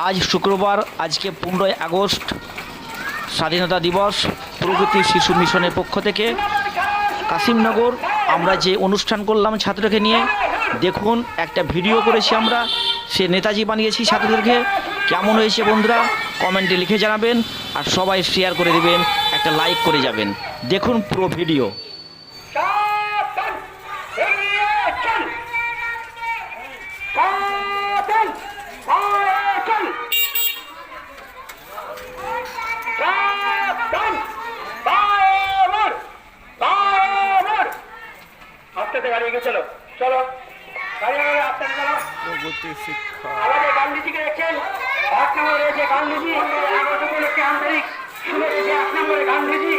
আজ শুক্রবার, আজকে 15ই আগস্ট স্বাধীনতা দিবস। প্রগতি শিশু মিশনের পক্ষ থেকে কাশিমনগর আমরা যে অনুষ্ঠান করলাম ছাত্রকে নিয়ে, দেখুন একটা ভিডিও করেছি আমরা, সে নেতাজি বানিয়েছি ছাত্রদেরকে। কেমন হয়েছে বন্ধুরা কমেন্টে লিখে জানাবেন, আর সবাই শেয়ার করে দেবেন, একটা লাইক করে যাবেন। দেখুন পুরো ভিডিও। চলো চলো আমাদের গান্ধীজিকে দেখছেন, 8 নম্বরে রয়েছে গান্ধীজি, আগত উপলক্ষে আন্তরিক শুভেচ্ছা। 8 নম্বরে গান্ধীজি।